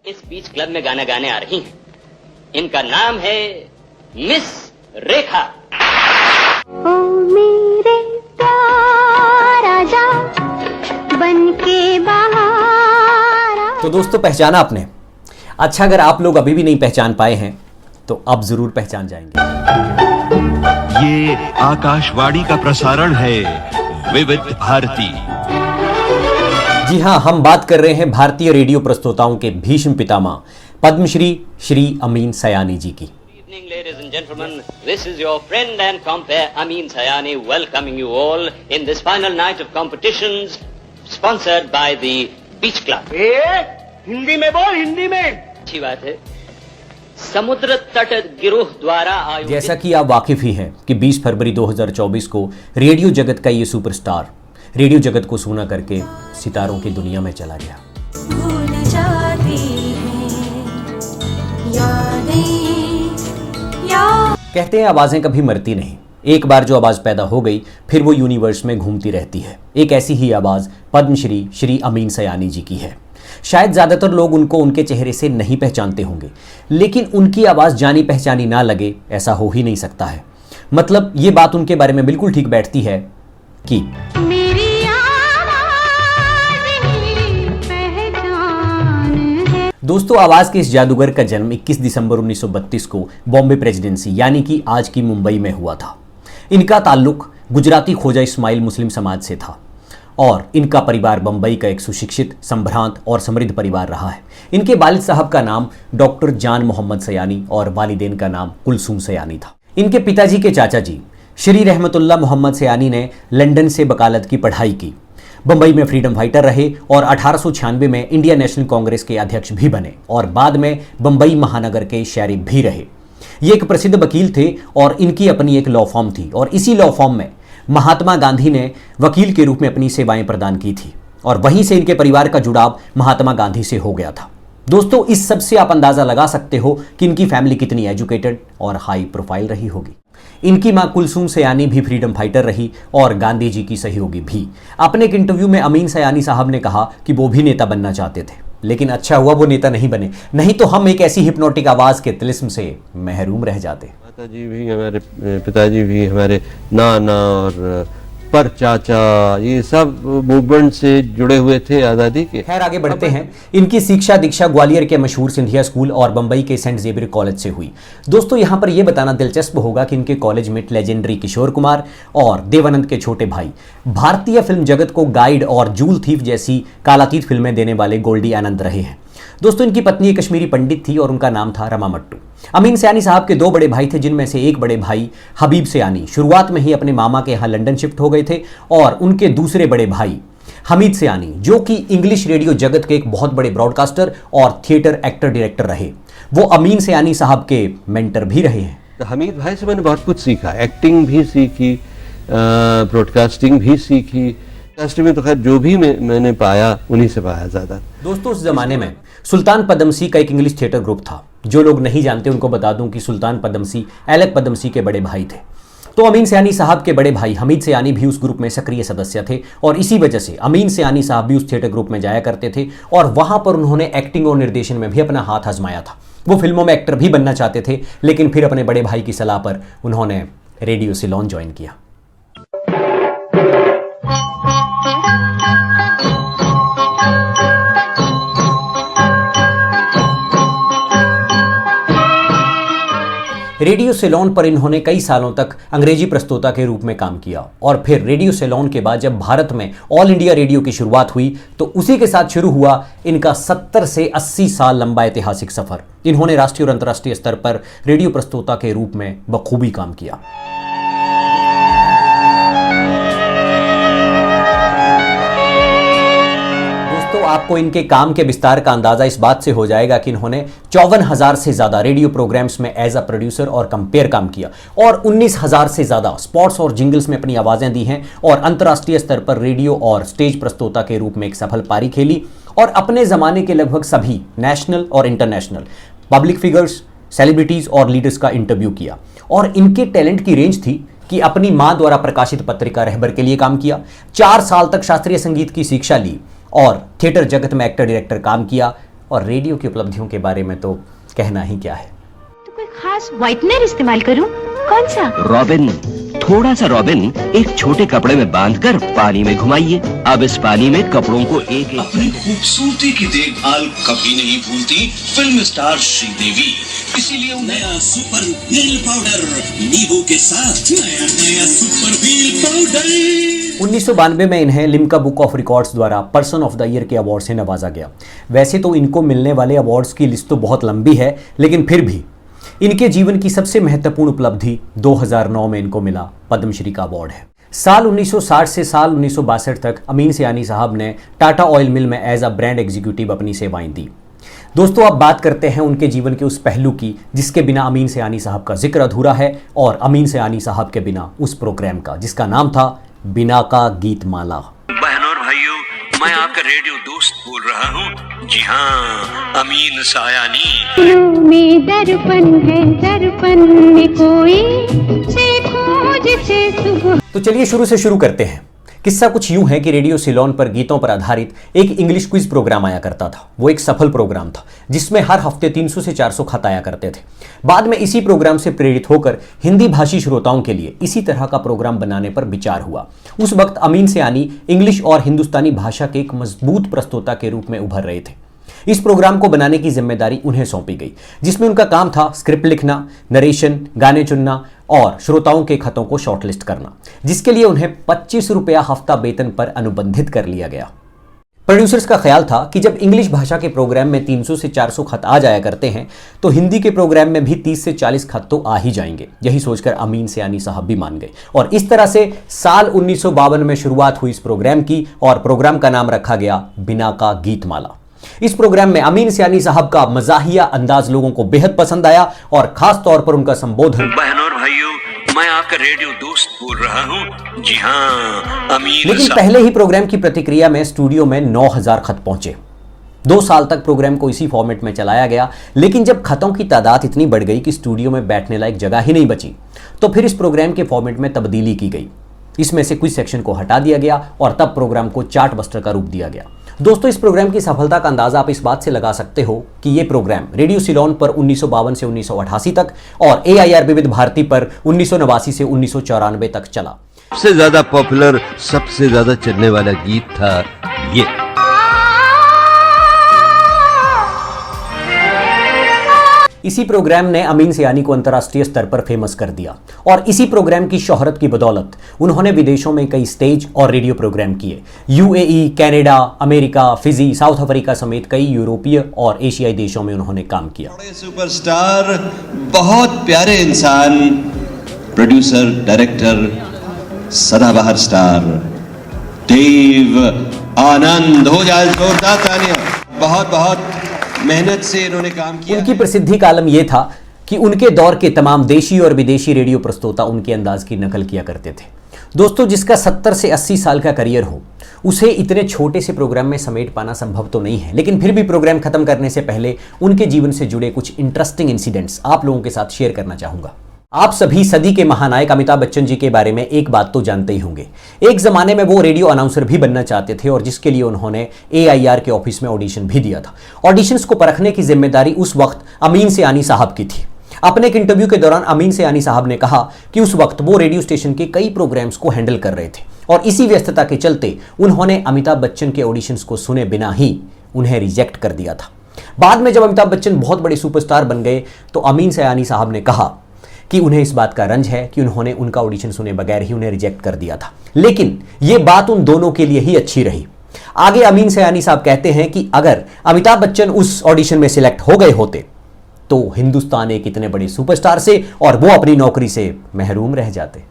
इस बीच क्लब में गाना गाने आ रही हैं। इनका नाम है मिस रेखा। ओ मेरे प्यार आजा बनके बाहर। तो दोस्तों, पहचाना आपने? अच्छा, अगर आप लोग अभी भी नहीं पहचान पाए हैं तो अब जरूर पहचान जाएंगे। ये आकाशवाणी का प्रसारण है विविध भारती। जी हां, हम बात कर रहे हैं भारतीय रेडियो प्रस्तोताओं के भीष्म पितामह पद्मश्री श्री अमीन सयानी जी की। Good evening, ladies and gentlemen. This is your friend and compere Amin Sayani welcoming you all in this final night of competitions sponsored by the Beach Club. Hindi में बोल, हिंदी में। अच्छी बात है। समुद्र तट गिरोह द्वारा आयोजित, जैसा कि आप वाकिफ ही हैं कि 20 फरवरी 2024 को रेडियो जगत का ये सुपरस्टार रेडियो जगत को सूना करके सितारों की दुनिया में चला गया। भूल जाती हैं कहते हैं आवाजें कभी मरती नहीं। एक बार जो आवाज पैदा हो गई फिर वो यूनिवर्स में घूमती रहती है। एक ऐसी ही आवाज पद्मश्री श्री अमीन सयानी जी की है। शायद ज्यादातर लोग उनको उनके चेहरे से नहीं पहचानते होंगे, लेकिन उनकी आवाज जानी पहचानी ना लगे ऐसा हो ही नहीं सकता है। मतलब ये बात उनके बारे में बिल्कुल ठीक बैठती है कि मेरी आवाज मेरी पहचान है। दोस्तों, आवाज के इस जादूगर का जन्म 21 दिसंबर 1932 को बॉम्बे प्रेसिडेंसी यानी कि आज की मुंबई में हुआ था। इनका ताल्लुक गुजराती खोजा इस्माइल मुस्लिम समाज से था और इनका परिवार बंबई का एक सुशिक्षित, संभ्रांत और समृद्ध परिवार रहा है। इनके वालिद साहब का नाम डॉक्टर जान मोहम्मद सयानी और वालिदैन का नाम कुलसूम सयानी था। इनके पिताजी के चाचा जी श्री रहमतुल्लाह मोहम्मद सयानी ने लंदन से वकालत की पढ़ाई की, बंबई में फ्रीडम फाइटर रहे और 1896 में इंडियन नेशनल कांग्रेस के अध्यक्ष भी बने और बाद में बंबई महानगर के शरीफ भी रहे। ये एक प्रसिद्ध वकील थे और इनकी अपनी एक लॉ फॉर्म थी और इसी लॉ फॉर्म में महात्मा गांधी ने वकील के रूप में अपनी सेवाएं प्रदान की थी और वहीं से इनके परिवार का जुड़ाव महात्मा गांधी से हो गया था। दोस्तों, इस सब से आप अंदाजा लगा सकते हो कि इनकी फैमिली कितनी एजुकेटेड और हाई प्रोफाइल रही होगी। इनकी मां कुलसूम सयानी भी फ्रीडम फाइटर रही और गांधी जी की सहयोगी भी। अपने एक इंटरव्यू में अमीन सयानी साहब ने कहा कि वो भी नेता बनना चाहते थे, लेकिन अच्छा हुआ वो नेता नहीं बने, नहीं तो हम एक ऐसी हिप्नोटिक आवाज के तिलिस्म से महरूम रह जाते। माता जी भी, हमारे पिताजी भी, हमारे नाना और पर चाचा, ये सब मूवमेंट से जुड़े हुए थे आज़ादी के। खैर, आगे बढ़ते हैं। इनकी शिक्षा दीक्षा ग्वालियर के मशहूर सिंधिया स्कूल और बंबई के सेंट जेवियर कॉलेज से हुई। दोस्तों, यहाँ पर यह बताना दिलचस्प होगा कि इनके कॉलेज में लेजेंडरी किशोर कुमार और देवानंद के छोटे भाई, भारतीय फिल्म जगत को गाइड और जूल थीफ जैसी कालातीत फिल्में देने वाले गोल्डी आनंद रहे हैं। दोस्तों, इनकी पत्नी एक कश्मीरी पंडित थी और उनका नाम था रमा मट्टू। अमीन सयानी साहब के 2 बड़े भाई थे, जिनमें से एक बड़े भाई हबीब सयानी शुरुआत में ही अपने मामा के यहाँ लंदन शिफ्ट हो गए थे और उनके दूसरे बड़े भाई हमीद सयानी, जो कि इंग्लिश रेडियो जगत के एक बहुत बड़े ब्रॉडकास्टर और थिएटर एक्टर डायरेक्टर रहे, वो अमीन सयानी साहब के मेंटर भी रहे हैं। तो हमीद भाई से मैंने बहुत कुछ सीखा, एक्टिंग भी सीखी, ब्रॉडकास्टिंग भी सीखी। ब्रॉडकास्टिंग में तो खैर जो भी मैंने पाया उन्हीं से पाया ज़्यादा। दोस्तों, उस जमाने में सुल्तान पदमसी का एक इंग्लिश थिएटर ग्रुप था। जो लोग नहीं जानते उनको बता दूं कि सुल्तान पदमसी एलेक पदमसी के बड़े भाई थे। तो अमीन सयानी साहब के बड़े भाई हमीद सयानी भी उस ग्रुप में सक्रिय सदस्य थे और इसी वजह से अमीन सयानी साहब भी उस थिएटर ग्रुप में जाया करते थे और वहां पर उन्होंने एक्टिंग और निर्देशन में भी अपना हाथ आजमाया था। वो फिल्मों में एक्टर भी बनना चाहते थे, लेकिन फिर अपने बड़े भाई की सलाह पर उन्होंने रेडियो सिलोन ज्वाइन किया। रेडियो सेलोन पर इन्होंने कई सालों तक अंग्रेजी प्रस्तोता के रूप में काम किया और फिर रेडियो सेलोन के बाद जब भारत में ऑल इंडिया रेडियो की शुरुआत हुई तो उसी के साथ शुरू हुआ इनका 70 से 80 साल लंबा ऐतिहासिक सफर। इन्होंने राष्ट्रीय और अंतर्राष्ट्रीय स्तर पर रेडियो प्रस्तोता के रूप में बखूबी काम किया। आपको इनके काम के विस्तार का अंदाजा इस बात से हो जाएगा कि इन्होंने 54,000 से ज्यादा रेडियो प्रोग्राम्स में एज अ प्रोड्यूसर और कंपेयर काम किया और 19,000 से ज्यादा स्पॉट्स और जिंगल्स में अपनी आवाजें दी हैं और अंतर्राष्ट्रीय स्तर पर रेडियो और स्टेज प्रस्तोता के रूप में एक सफल पारी खेली और अपने जमाने के लगभग सभी नेशनल और इंटरनेशनल पब्लिक फिगर्स, सेलिब्रिटीज और लीडर्स का इंटरव्यू किया। और इनके टैलेंट की रेंज थी कि अपनी मां द्वारा प्रकाशित पत्रिका रहबर के लिए काम किया, 4 साल तक शास्त्रीय संगीत की शिक्षा ली और थिएटर जगत में एक्टर डायरेक्टर काम किया और रेडियो की उपलब्धियों के बारे में तो कहना ही क्या है। तो कोई खास व्हाइटनर इस्तेमाल करूं? कौन सा? रॉबिन, थोड़ा सा रॉबिन एक छोटे कपड़े में बांधकर पानी में घुमाइए। अब इस पानी में कपड़ों को एक अपनी खूबसूरती की देखभाल कभी नहीं भूलती फिल्म स्टार श्रीदेवी, इसीलिए नया सुपर व्हील पाउडर नींबू के साथ नया सुपर व्हील पाउडर। 1992 में इन्हें लिम्का बुक ऑफ रिकॉर्ड्स द्वारा पर्सन ऑफ द ईयर के अवार्ड से नवाजा गया। वैसे तो इनको मिलने वाले अवार्ड्स की लिस्ट तो बहुत लंबी है, लेकिन फिर भी इनके जीवन की सबसे महत्वपूर्ण उपलब्धि 2009 में इनको मिला पद्मश्री का अवार्ड है। साल 1960 से साल 1962 तक अमीन सयानी साहब ने टाटा ऑयल मिल में एज अ ब्रांड एग्जीक्यूटिव अपनी सेवाएं दी। दोस्तों, अब बात करते हैं उनके जीवन के उस पहलू की जिसके बिना अमीन सयानी साहब का जिक्र अधूरा है, और अमीन सयानी साहब के बिना उस प्रोग्राम का जिसका नाम था बिना का गीत माला। बहनों और भाइयों, मैं आपका रेडियो दोस्त बोल रहा हूँ। जी हाँ, अमीन सयानी। दिलों में दर्पण है, दर्पण में कोई देखो जिसे सुबह। तो चलिए शुरू से शुरू करते हैं। किस्सा कुछ यूं है कि रेडियो सिलोन पर गीतों पर आधारित एक इंग्लिश क्विज प्रोग्राम आया करता था। वो एक सफल प्रोग्राम था जिसमें हर हफ्ते 300 से 400 खत आया करते थे। बाद में इसी प्रोग्राम से प्रेरित होकर हिंदी भाषी श्रोताओं के लिए इसी तरह का प्रोग्राम बनाने पर विचार हुआ। उस वक्त अमीन सयानी इंग्लिश और हिंदुस्तानी भाषा के एक मजबूत प्रस्तोता के रूप में उभर रहे थे। इस प्रोग्राम को बनाने की जिम्मेदारी उन्हें सौंपी गई, जिसमें उनका काम था स्क्रिप्ट लिखना, नरेशन, गाने चुनना और श्रोताओं के खतों को शॉर्टलिस्ट करना, जिसके लिए उन्हें 25 रुपया हफ्ता वेतन पर अनुबंधित कर लिया गया। प्रोड्यूसर्स का ख्याल था कि जब इंग्लिश भाषा के प्रोग्राम में 300 से 400 खत आ जाया करते हैं तो हिंदी के प्रोग्राम में भी 30 से 40 खत तो आ ही जाएंगे। यही सोचकर अमीन सयानी साहब भी मान गए और इस तरह से साल 1952 में शुरुआत हुई इस प्रोग्राम की, और प्रोग्राम का नाम रखा गया बिना का गीत माला। इस प्रोग्राम में अमीन सयानी साहब का मजाहिया अंदाज लोगों को बेहद पसंद आया और खास तौर पर उनका संबोधन। बहनों और भाइयों, मैं आपका रेडियो दोस्त बोल रहा हूँ। जी हाँ, अमीन। लेकिन पहले ही प्रोग्राम की प्रतिक्रिया में स्टूडियो में 9000 खत पहुंचे। 2 साल तक प्रोग्राम को इसी फॉर्मेट में चलाया गया, लेकिन जब खतों की तादाद इतनी बढ़ गई कि स्टूडियो में बैठने लायक जगह ही नहीं बची, तो फिर इस प्रोग्राम के फॉर्मेट में तब्दीली की गई। इसमें से कुछ सेक्शन को हटा दिया गया और तब प्रोग्राम को चार्ट बस्टर का रूप दिया गया। दोस्तों, इस प्रोग्राम की सफलता का अंदाजा आप इस बात से लगा सकते हो कि यह प्रोग्राम रेडियो सिलोन पर 1952 से 1988 तक और AIR विविध भारती पर 1989 से 1994 तक चला। सबसे ज्यादा पॉपुलर, सबसे ज्यादा चलने वाला गीत था ये। इसी प्रोग्राम ने अमीन सयानी को अंतर्राष्ट्रीय स्तर पर फेमस कर दिया और इसी प्रोग्राम की शोहरत की बदौलत उन्होंने विदेशों में कई स्टेज और रेडियो प्रोग्राम किए। UAE, Canada, America, Fiji, south Africa समेत कई यूरोपीय और एशियाई देशों में उन्होंने काम किया। बड़े सुपरस्टार, बहुत प्यारे इंसान, प्रोड्यूसर, डायरेक्टर, सदाबहार स्टार देव आनंद। हो जाए जोरदार तालियां। बहुत बहुत मेहनत से इन्होंने काम किया। उनकी प्रसिद्धि का आलम यह था कि उनके दौर के तमाम देशी और विदेशी रेडियो प्रस्तोता उनके अंदाज की नकल किया करते थे। दोस्तों, जिसका 70 से 80 साल का करियर हो, उसे इतने छोटे से प्रोग्राम में समेट पाना संभव तो नहीं है, लेकिन फिर भी प्रोग्राम खत्म करने से पहले उनके जीवन से जुड़े कुछ इंटरेस्टिंग इंसिडेंट्स आप लोगों के साथ शेयर करना चाहूंगा। आप सभी सदी के महानायक अमिताभ बच्चन जी के बारे में एक बात तो जानते ही होंगे। एक जमाने में वो रेडियो अनाउंसर भी बनना चाहते थे और जिसके लिए उन्होंने AIR के ऑफिस में ऑडिशन भी दिया था। ऑडिशंस को परखने की जिम्मेदारी उस वक्त अमीन सयानी साहब की थी। अपने एक इंटरव्यू के दौरान अमीन सयानी साहब ने कहा कि उस वक्त वो रेडियो स्टेशन के कई प्रोग्राम्स को हैंडल कर रहे थे और इसी व्यस्तता के चलते उन्होंने अमिताभ बच्चन के ऑडिशंस को सुने बिना ही उन्हें रिजेक्ट कर दिया था। बाद में जब अमिताभ बच्चन बहुत बड़े सुपरस्टार बन गए तो अमीन सयानी साहब ने कहा कि उन्हें इस बात का रंज है कि उन्होंने उनका ऑडिशन सुने बगैर ही उन्हें रिजेक्ट कर दिया था, लेकिन यह बात उन दोनों के लिए ही अच्छी रही। आगे अमीन सयानी साहब कहते हैं कि अगर अमिताभ बच्चन उस ऑडिशन में सिलेक्ट हो गए होते तो हिंदुस्तान एक इतने बड़े सुपरस्टार से और वो अपनी नौकरी से महरूम रह जाते।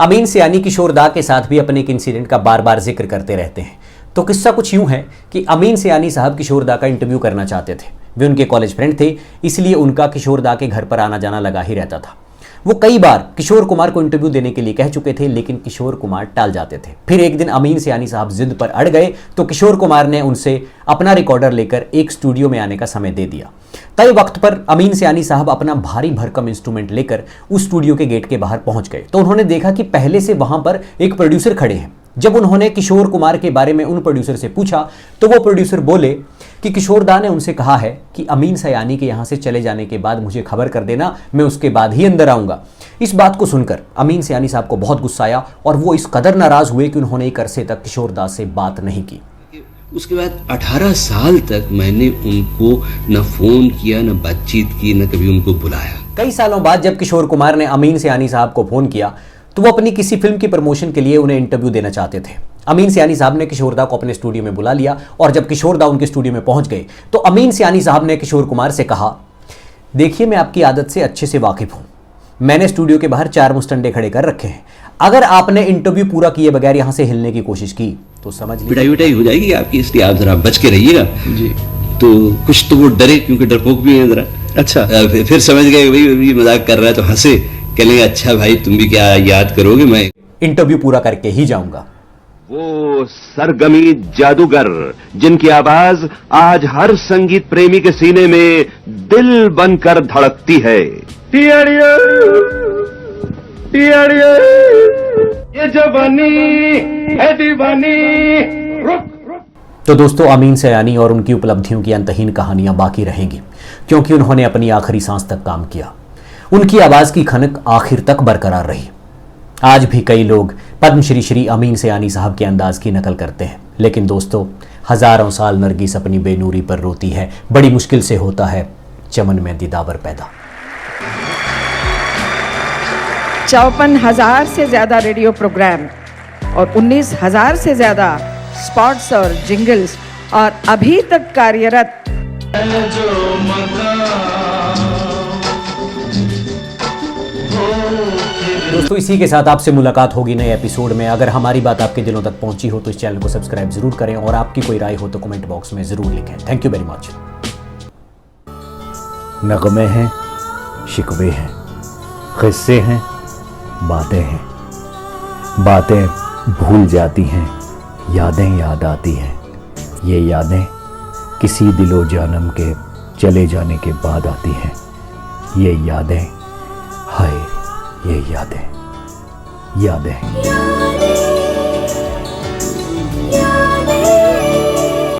अमीन सयानी किशोर दा के साथ भी अपने एक इंसिडेंट का बार बार जिक्र करते रहते हैं। तो किस्सा कुछ यूं है कि अमीन सयानी साहब किशोर दा का इंटरव्यू करना चाहते थे। वे उनके कॉलेज फ्रेंड थे, इसलिए उनका किशोर दा के घर पर आना जाना लगा ही रहता था। वो कई बार किशोर कुमार को इंटरव्यू देने के लिए कह चुके थे, लेकिन किशोर कुमार टाल जाते थे। फिर एक दिन अमीन सयानी साहब जिद पर अड़ गए तो किशोर कुमार ने उनसे अपना रिकॉर्डर लेकर एक स्टूडियो में आने का समय दे दिया। तय वक्त पर अमीन सयानी साहब अपना भारी भरकम इंस्ट्रूमेंट लेकर उस स्टूडियो के गेट के बाहर पहुंच गए तो उन्होंने देखा कि पहले से वहां पर एक प्रोड्यूसर खड़े हैं। जब उन्होंने किशोर कुमार के बारे में उन प्रोड्यूसर से पूछा तो वो प्रोड्यूसर बोले कि किशोर दा ने उनसे कहा है कि अमीन सयानी के यहाँ से चले जाने के बाद मुझे खबर कर देना, मैं उसके बाद ही अंदर आऊँगा। इस बात को सुनकर अमीन सयानी साहब को बहुत गुस्सा आया और वो इस कदर नाराज़ हुए कि उन्होंने एक अरसे तक किशोर दा से बात नहीं की। उसके बाद 18 साल तक मैंने उनको न फोन किया, न बातचीत की, न कभी उनको बुलाया। कई सालों बाद जब किशोर कुमार ने अमीन सयानी साहब को फोन किया तो वो अपनी किसी फिल्म की प्रमोशन के लिए उन्हें इंटरव्यू देना चाहते थे। अमीन सयानी साहब ने किशोर दा को अपने स्टूडियो में बुला लिया और जब किशोर दा उनके स्टूडियो में पहुंच गए तो अमीन सयानी साहब ने किशोर कुमार से कहा, देखिए मैं आपकी आदत से अच्छे से वाकिफ हूं, मैंने स्टूडियो के बाहर 4 मुस्टंडे खड़े कर रखे हैं, अगर आपने इंटरव्यू पूरा किए बगैर यहां से हिलने की कोशिश की तो समझ लीजिए पिटाई विटाई हो जाएगी आपकी, इसलिए आप जरा बच के रहिएगा जी। तो कुछ तो वो डरे, क्योंकि डरपोक भी है जरा। अच्छा, फिर समझ गए भाई मजाक कर रहा है तो हंसे, कहने अच्छा भाई तुम भी क्या याद करोगे, मैं इंटरव्यू पूरा करके ही जाऊंगा। वो सरगमी जादूगर जिनकी आवाज आज हर संगीत प्रेमी के सीने में दिल बनकर धड़कती है। ये जवानी है दीवानी। तो दोस्तों, अमीन सयानी और उनकी उपलब्धियों की अंतहीन कहानियां बाकी रहेंगी क्योंकि उन्होंने अपनी आखिरी सांस तक काम किया। उनकी आवाज की खनक आखिर तक बरकरार रही। आज भी कई लोग पद्मश्री श्री अमीन सयानी साहब के अंदाज की नकल करते हैं, लेकिन दोस्तों, हजारों साल नरगिस अपनी बेनूरी पर रोती है, बड़ी मुश्किल से होता है चमन में दीदावर पैदा। 54,000 से ज्यादा रेडियो प्रोग्राम और 19,000 से ज्यादा स्पॉट्स और जिंगल्स और अभी तक कार्यरत दोस्तों, इसी के साथ आपसे मुलाकात होगी नए एपिसोड में। अगर हमारी बात आपके दिलों तक पहुंची हो तो इस चैनल को सब्सक्राइब जरूर करें और आपकी कोई राय हो तो कमेंट बॉक्स में जरूर लिखें। Thank you very much. नगमे हैं, शिकवे हैं, किस्से हैं, बातें हैं, बातें भूल जाती हैं, यादें याद आती हैं, ये यादें किसी दिलो जानम के चले जाने के बाद आती हैं, ये यादें, हाय ये यादें, यादें।